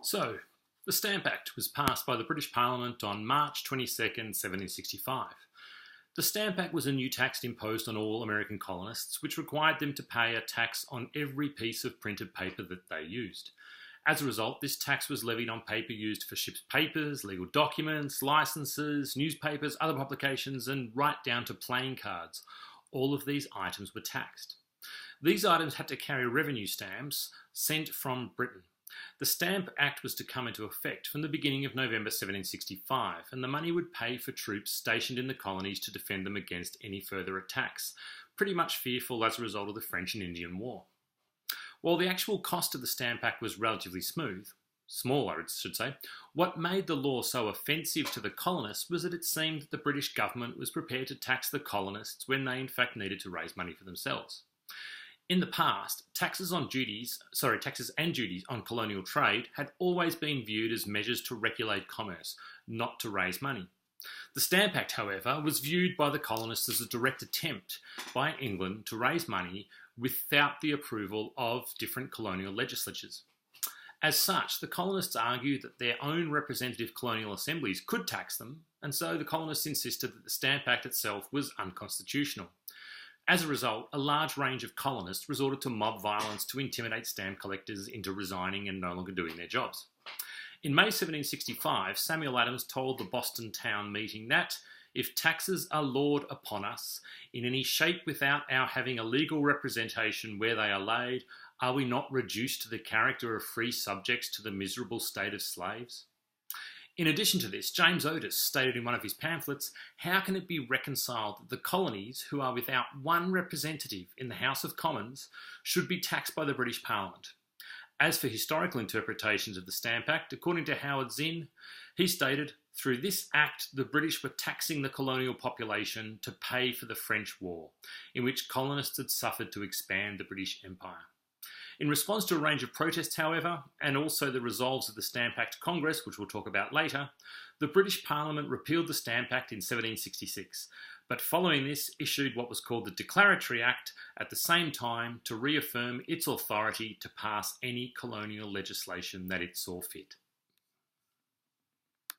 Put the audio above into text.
So, the Stamp Act was passed by the British Parliament on March 22nd, 1765. The Stamp Act was a new tax imposed on all American colonists, which required them to pay a tax on every piece of printed paper that they used. As a result, this tax was levied on paper used for ships' papers, legal documents, licenses, newspapers, other publications, and right down to playing cards. All of these items were taxed. These items had to carry revenue stamps sent from Britain. The Stamp Act was to come into effect from the beginning of November 1765, and the money would pay for troops stationed in the colonies to defend them against any further attacks, pretty much fearful as a result of the French and Indian War. While the actual cost of the Stamp Act was relatively small, I should say, what made the law so offensive to the colonists was that it seemed that the British government was prepared to tax the colonists when they in fact needed to raise money for themselves. In the past, taxes and duties on colonial trade had always been viewed as measures to regulate commerce, not to raise money. The Stamp Act, however, was viewed by the colonists as a direct attempt by England to raise money without the approval of different colonial legislatures. As such, the colonists argued that their own representative colonial assemblies could tax them, and so the colonists insisted that the Stamp Act itself was unconstitutional. As a result, a large range of colonists resorted to mob violence to intimidate stamp collectors into resigning and no longer doing their jobs. In May 1765, Samuel Adams told the Boston town meeting that, if taxes are lawed upon us in any shape without our having a legal representation where they are laid, are we not reduced to the character of free subjects to the miserable state of slaves? In addition to this, James Otis stated in one of his pamphlets, how can it be reconciled that the colonies, who are without one representative in the House of Commons, should be taxed by the British Parliament? As for historical interpretations of the Stamp Act, according to Howard Zinn, he stated, through this act, the British were taxing the colonial population to pay for the French War, in which colonists had suffered to expand the British Empire. In response to a range of protests, however, and also the resolves of the Stamp Act Congress, which we'll talk about later, the British Parliament repealed the Stamp Act in 1766, but following this issued what was called the Declaratory Act at the same time to reaffirm its authority to pass any colonial legislation that it saw fit.